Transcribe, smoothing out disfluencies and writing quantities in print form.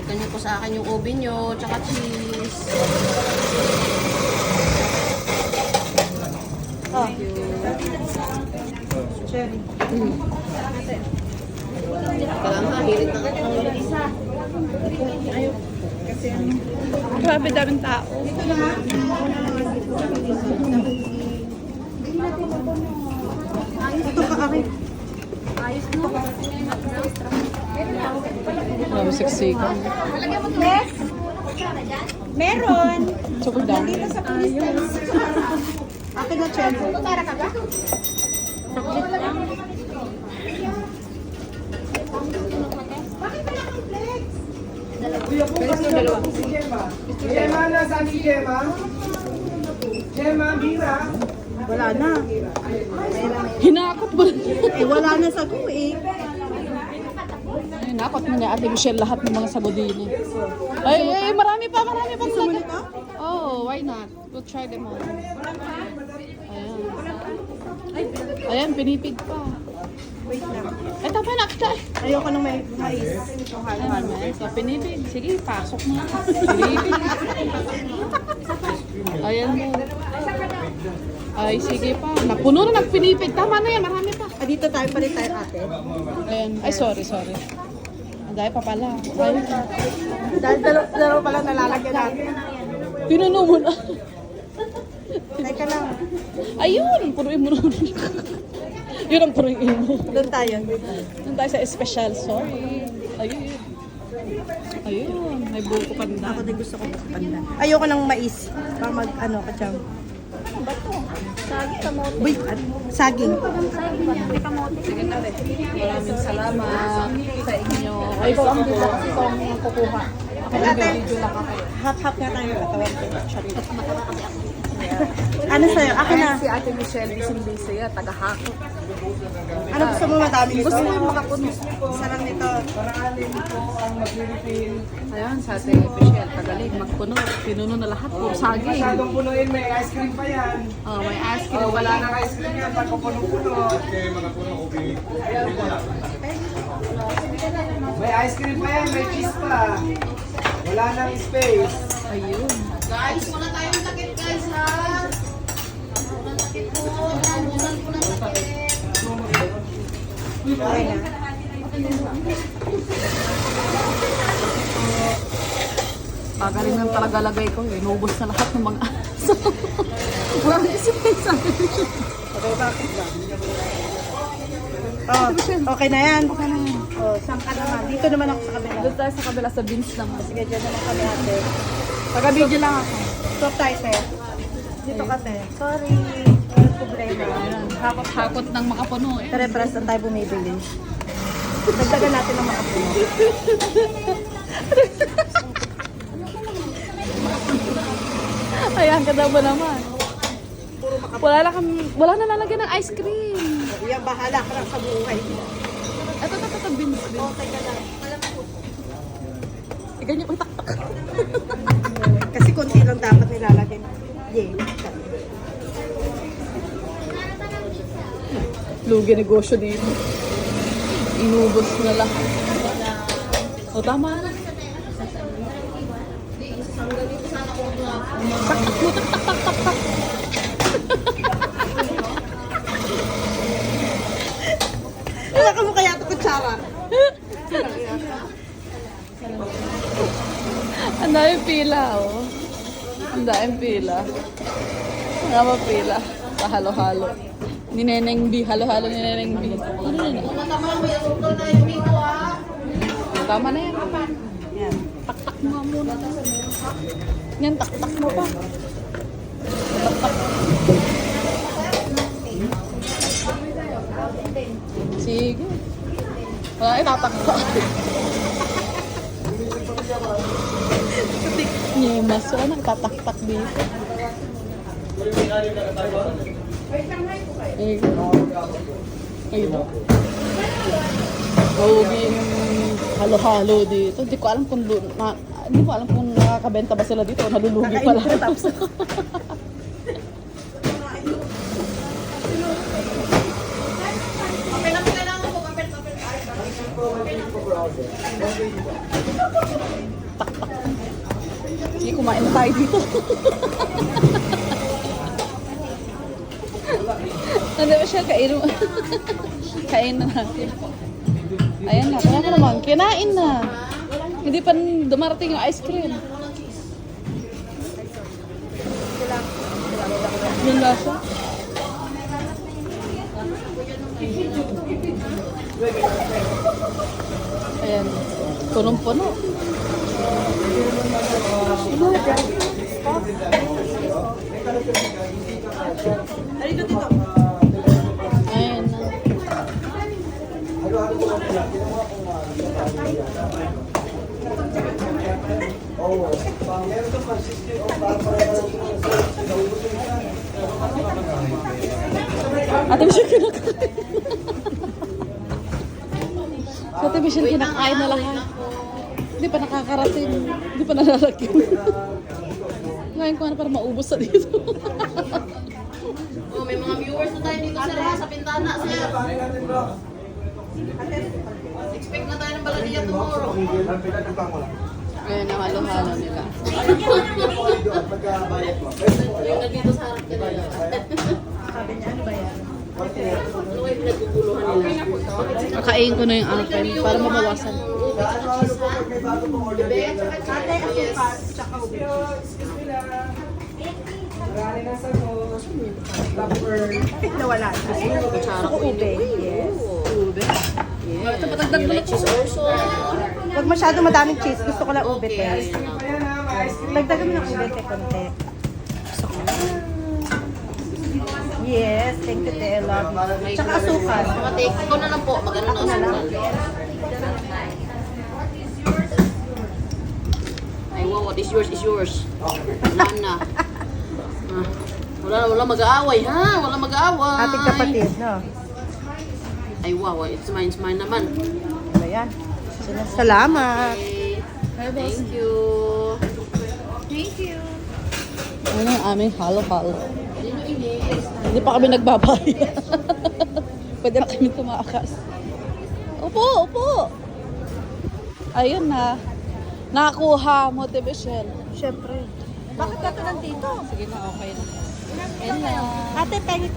Check nyo po sa akin yung oven nyo, tsaka cheese. Oh. Cherry. Kailangan ha, hirit na kayo. Grabe daming tao. Ito ka akin. Grabe siksikan. Yes. Meron. Sobrang dami. Dito sa police station. Akin na cherry. Tutara ka ba? Gemma, nasaan si Gemma? Gemma, Mira. Wala na. Hinakot mo. Eh, wala na sa eh. Hinakot mo niya Ate Michelle lahat ng mga sago din. Ay, marami pa talaga. Oh, why not? We'll try them all. Ayan. Ayan, pinipid pa. Wait lang. Eh, tama na kita. Ayoko nang may mais. Yung halo-halo. So, pinipid. Sige, pasok na. Pinipid. Ayan mo. Ay, sige pa. Napuno na nagpinipid. Tama na yan, marami pa. Ah, dito tayo palit tayo ate. Ayan. Ay, sorry. Ang dahil pa pala. Ay, Dahil dalawa pala nalalagyan natin. pinuno mo na. Teka lang. Ayun, puruin mo na. Yun ang puruin mo. Doon tayo. Doon tayo sa special. Sorry. Ayun, may buko pa na. Ako din gusto ko sa panda. Ayoko ng mais. Baka mag ano ka dyan. Saging kamote. Uy, saging. Sige na rin. Maraming salamat sa inyo. Ay, ikaw ang bida kasi ikaw ang kukuha. Ako nag-video lang ako. Half-half nga tayo. Tawag ko. Ano sa'yo? Ako na. Si Ate Michelle, busy yan, taga-hako. Ano gusto mo madami? Gusto mo yung makapuno. Isa lang nito. Paraalin po ang mag-refill. Ayan, sa Ate Michelle, tagaling, magpuno. Pinuno na lahat, puro saging. Masyadong punuin, may ice cream pa yan. Oh, may ice cream. Oh, wala nang ice cream yan, pagka puno-puno. May ice cream pa yan, may cheese pa. Wala nang space. Ayun. Guys, wala tayong takip guys ha. Walang takip po. Naubusan po ng takip. Okay na. Pagaling lang talaga lagay ko. Inubos na lahat ng mga aso. Walang space, Ate Michelle. Okay, bakit ba? Oh, okay na yan. Okay na yan. Oh, saan ka naman? Dito naman ako sa kabila. Doon tayo sa kabila sa beans naman. Sige, dyan naman kami ate. Taga-video lang ako. Stop tayo, te. Dito ka, te. Sorry. Walang problema. Ayan, hakot-hakot ng makapuno eh. Pare-pares na tayo bumibili. Dagdagan natin ng makapuno. Ayan, kada ba naman? Wala na lalagyan ng ice cream. Yan, bahala ka lang sa buhay. Ito, beans. Okay ka lang. Ganyan, tak. Kasi konti lang dapat nilalagay. Yeah. Lugi negosyo dito. Inubos na lahat. O, tama na. Tak. Wala ka mo kaya ito kutsara. Ang daming pila, oh. Ang daming pila. Ang daming pila. Sa halo-halo. Ni Neneng B. Halo-halo ni Neneng B. Ano na yan? Tama lang, may asukal na yung mito ha. Tama na yan. Yan. Tak mo muna. Yan, tak mo pa. Tak. Sige. Wala, itatakpa. Nyemas, wala nang tatak-tak dito. Ayun. Huwagin halo-halo dito. Hindi ko alam kung nakakabenta ba sila dito o nalulugi pala. Sige, kumain na tayo dito. Ano ba siya? Kain mo. Kain na natin. Ayan na, kaya ka naman. Kinain na. Hindi pa dumarating yung ice cream. Yung lasa. Ayan. Punong-puno. Ayan na. Ate Michelle kinakain. Ate Michelle kinakain na lahat. Hindi pa nakakarating. Hindi pa nalalagyan. Ngayon ko na para maubos sa dito. Oh, may mga viewers na tayo dito sir, sa pintana sir. Expect na tayo ng Baladiya tomorrow. Ayan ang halo-halo nila. Yung nandito sa harap nila. Sabi niya, ano ba yan? Ano kayo pinaguguluhan nila? Kakain ko na yung akin para mabawasan. Bebe, at saka Ate, asukal, tsaka ube. Nawala siya. Tsaka ube. Yes. Ube. Ito patagdag mo na cheese also. Huwag masyado madaming cheese. Gusto ko lang ube, te. Okay. Dagdagan mo ng ube, te, konti. Yes, thank you, te. I love you. Tsaka asukal. Mga take ko na lang po. Magano na asukal. Ay, wow, what is yours is yours. Nana. Wala mag-aaway, ha? Wala mag-aaway. Ating kapatid, no? Ay, wow, it's mine naman. Ano yan? Salamat. Okay. Thank you. Ano ang aming halo-halo. Hindi pa kami nagbabayad. Pwede na kami tumakas. Upo, upo. Ayun na. Nakuha mo, Te Michelle. Siyempre. Bakit ka ito nandito? Sige na, okay na. Ate, pengi pa